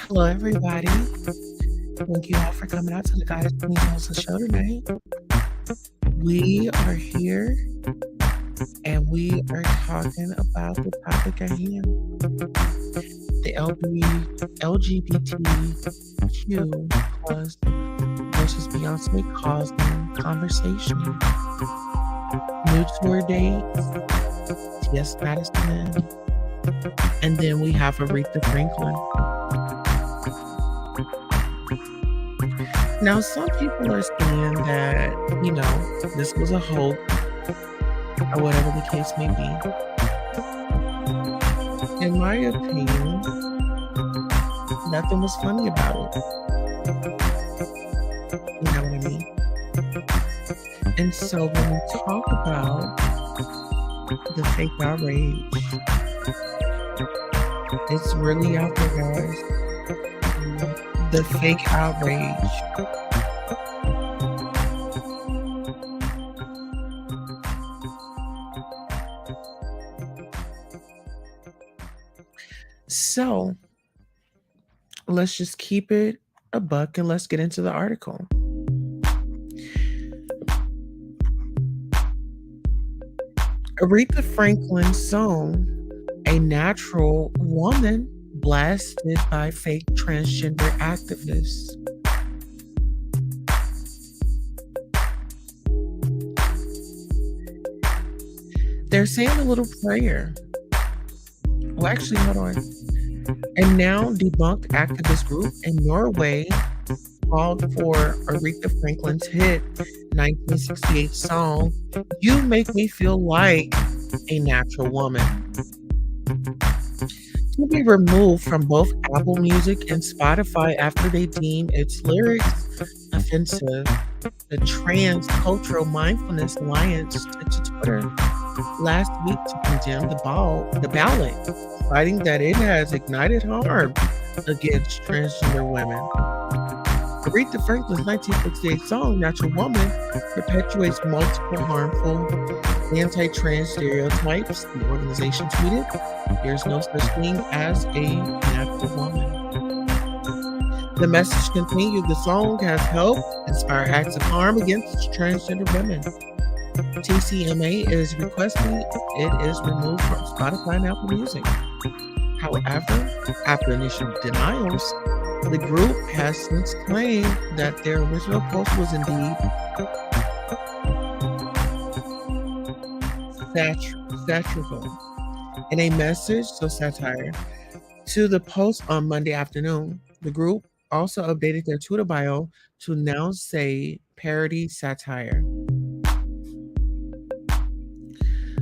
Hello, everybody. Thank you all for coming out to the Goddess Queen House show tonight. We are here and we are talking about the topic at hand. The LGBTQ plus versus Beyonce causing conversation. New tour dates, T.S. Madison, and then we have Aretha Franklin. Now, some people are saying that, this was a hoax or whatever the case may be. In my opinion, nothing was funny about it. You know what I mean? And so when we talk about the fake outrage, it's really out there, guys. The fake outrage. So let's just keep it a buck and let's get into the article. Aretha Franklin's song, A Natural Woman, blasted by fake transgender activists. They're saying a little prayer. Well, actually, hold on. A now debunked activist group in Norway called for Aretha Franklin's hit 1968 song, You Make Me Feel Like a Natural Woman, to be removed from both Apple Music and Spotify after they deem its lyrics offensive. The Trans Cultural Mindfulness Alliance took to Twitter last week to condemn the ballot, citing that it has ignited harm against transgender women. Aretha Franklin's 1968 song, Natural Woman, perpetuates multiple harmful anti-trans stereotypes. The organization tweeted, "There's no such thing as a natural woman." The message continued, the song has helped inspire acts of harm against transgender women. TCMA is requesting it is removed from Spotify and Apple Music. However, after initial denials, the group has since claimed that their original post was indeed satirical. In a message, satire, to the post on Monday afternoon, the group also updated their Twitter bio to now say parody satire.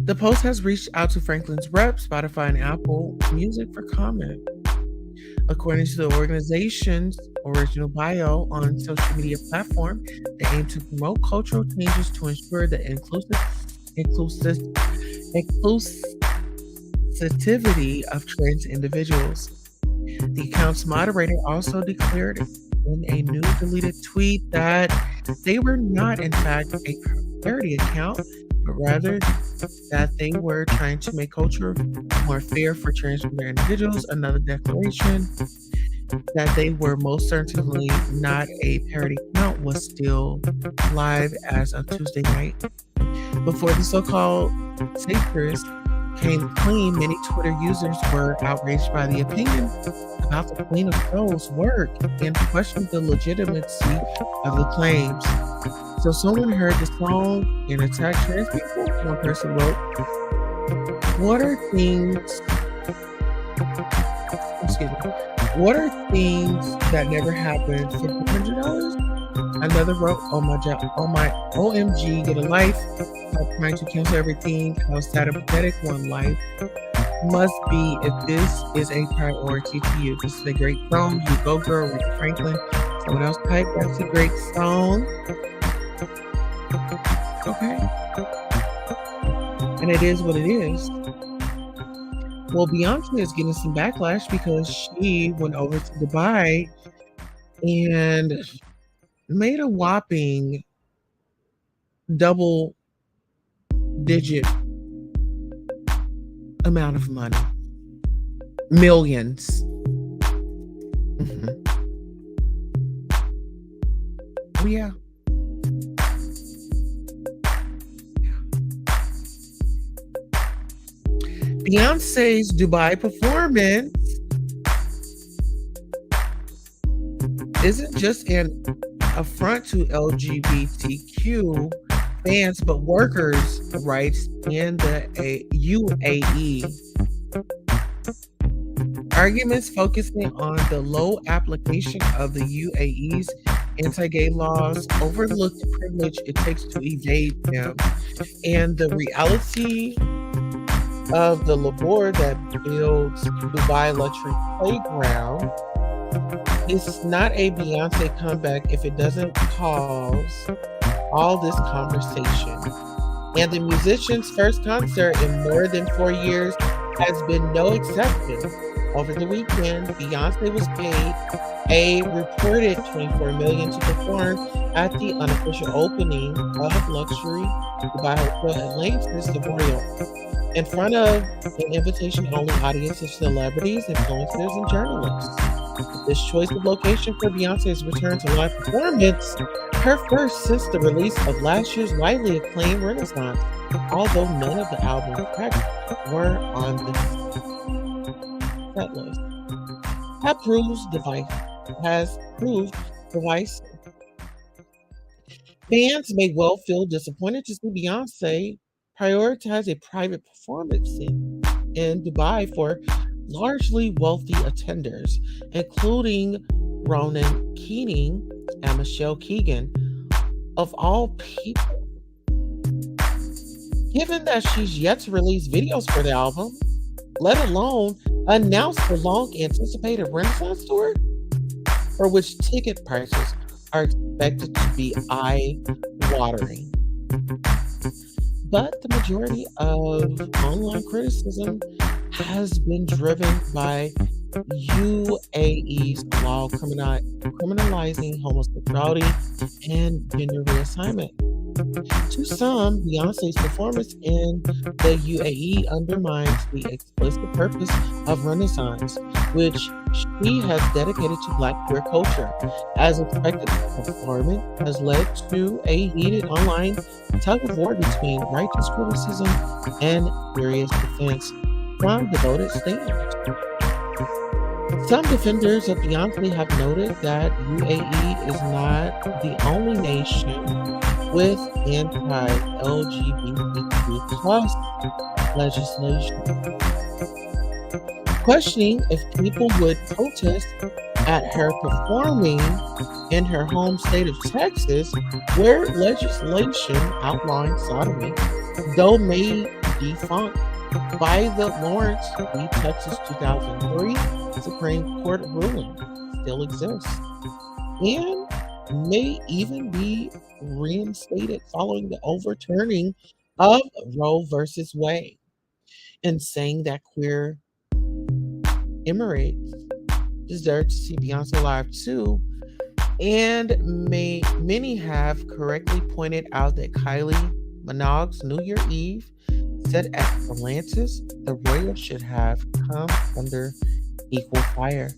The post has reached out to Franklin's rep, Spotify and Apple Music for comment. According to the organization's original bio on social media platform, they aim to promote cultural changes to ensure the inclusivity of trans individuals. The account's moderator also declared in a new deleted tweet that they were not, in fact, a parody account, but rather that they were trying to make culture more fair for transgender individuals. Another declaration that they were most certainly not a parody account was still live as of Tuesday night. Before the so-called satirists came clean, many Twitter users were outraged by the opinion about the Queen of Soul's work and questioned the legitimacy of the claims. So someone heard the song and attacked trans people. One person wrote, What are things that never happened for $200? Another wrote, oh my OMG, get a life. Stop trying to cancel everything. How sad and pathetic one life must be if this is a priority to you. This is a great song. You go, girl, with Franklin. Someone else typed, that's a great song. Okay. And it is what it is. Well, Beyonce is getting some backlash because she went over to Dubai and made a whopping double-digit amount of money. Millions. Mhm. Oh, yeah. Beyonce's Dubai performance isn't just an affront to LGBTQ fans, but workers' rights in the UAE. Arguments focusing on the low application of the UAE's anti-gay laws overlook the privilege it takes to evade them, and the reality of the labor that builds Dubai luxury playground. It's not a Beyonce comeback if it doesn't cause all this conversation. And the musician's first concert in more than 4 years has been no exception. Over the weekend, Beyonce was paid a reported $24 million to perform at the unofficial opening of luxury Dubai Hotel Atlantis the Royal, in front of an invitation-only audience of celebrities, influencers, and journalists. This choice of location for Beyonce's return to live performance, her first since the release of last year's widely acclaimed Renaissance, although none of the album tracks were on the set list, has proved divisive. Fans may well feel disappointed to see Beyonce prioritize a private performance in Dubai for largely wealthy attenders, including Ronan Keating and Michelle Keegan, of all people. Given that she's yet to release videos for the album, let alone announce the long-anticipated Renaissance tour, for which ticket prices are expected to be eye-watering. But the majority of online criticism has been driven by UAE's law criminalizing homosexuality and gender reassignment. To some, Beyonce's performance in the UAE undermines the explicit purpose of Renaissance, which she has dedicated to Black queer culture. As expected, the performance has led to a heated online tug-of-war between righteous criticism and furious defense from devoted stands. Some defenders of Beyonce have noted that UAE is not the only nation with anti-LGBTQ plus legislation, questioning if people would protest at her performing in her home state of Texas, where legislation outlines sodomy, though made defunct by the Lawrence v. Texas 2003 Supreme Court ruling, still exists, and may even be reinstated following the overturning of Roe versus Wade, and saying that queer Emirates deserve to see Beyonce live too. And many have correctly pointed out that Kylie Minogue's New Year Eve set at Atlantis the Royal should have come under equal fire.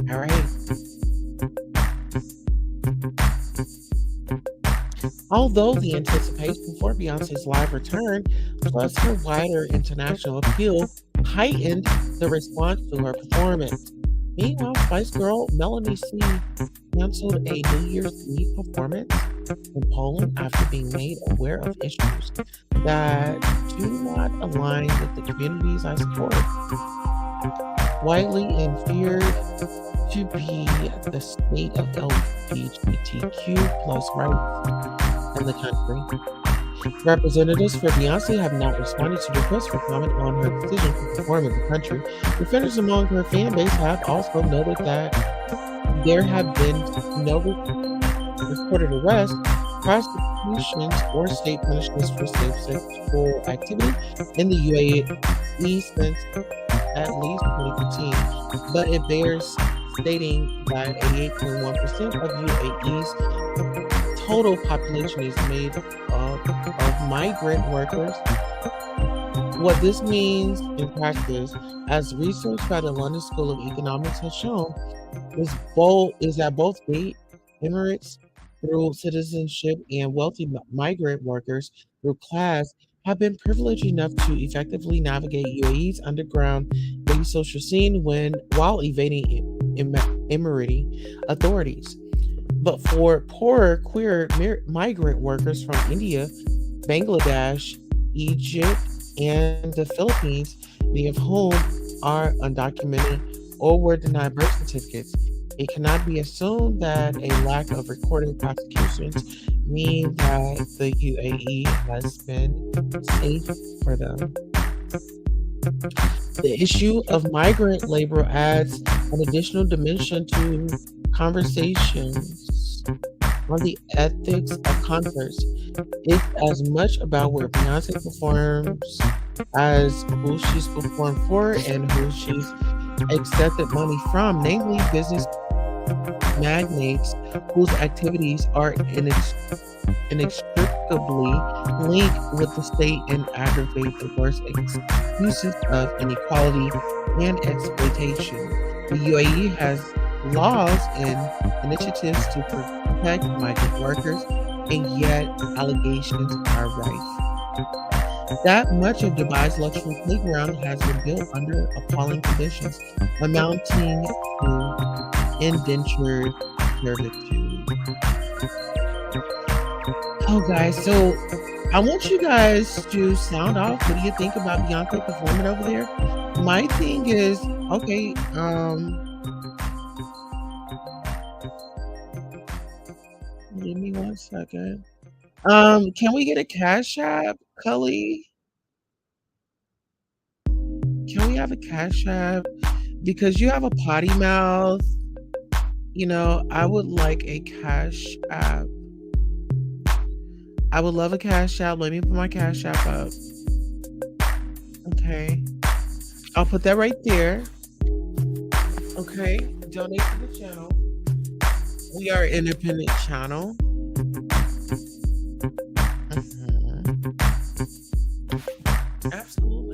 All right. Although the anticipation for Beyonce's live return, plus her wider international appeal, heightened the response to her performance. Meanwhile, Spice Girl Melanie C canceled a New Year's Eve performance in Poland after being made aware of issues that do not align with the communities I support. Widely inferred to be the state of LGBTQ plus rights in the country. Representatives for Beyonce have not responded to requests for comment on her decision to perform in the country. Defenders among her fan base have also noted that there have been no reported arrests, prosecutions, or state punishments for safe sexual activity in the UAE since at least 2015, but it bears stating that 88.1% of UAE's total population is made of migrant workers. What this means in practice, as research by the London School of Economics has shown, is that both gay immigrants through citizenship and wealthy migrant workers through class have been privileged enough to effectively navigate UAE's underground gay social scene while evading Emirati authorities. But for poorer queer migrant workers from India, Bangladesh, Egypt, and the Philippines, many of whom are undocumented or were denied birth certificates, it cannot be assumed that a lack of recorded prosecutions mean that the UAE has been safe for them. The issue of migrant labor adds an additional dimension to conversations on the ethics of concerts. It's as much about where Beyonce performs as who she's performed for and who she's accepted money from, namely business magnates whose activities are inextricably linked with the state and aggravate the worst excuses of inequality and exploitation. The UAE has laws and initiatives to protect migrant workers, and yet allegations are rife. That much of Dubai's luxury playground has been built under appalling conditions, amounting to indentured servitude. Oh, guys, so I want you guys to sound off. What do you think about Beyonce performing over there? My thing is, okay, give me 1 second. Can we get a Cash App, Cully? Can we have a Cash App? Because you have a potty mouth. I would like a Cash App. I would love a Cash App. Let me put my Cash App up. Okay. I'll put that right there. Okay. Donate to the channel. We are an independent channel. Absolutely.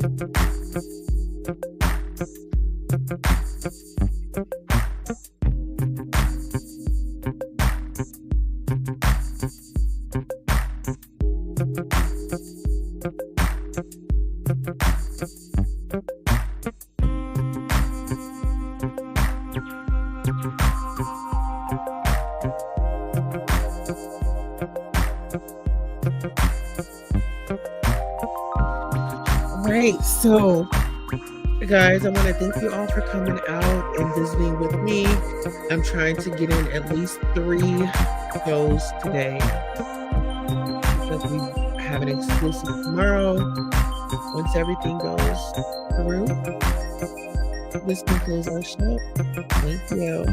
Right, so guys, I want to thank you all for coming out and visiting with me. I'm trying to get in at least 3 shows today because we have an exclusive tomorrow. Once everything goes through, this concludes our show. Thank you.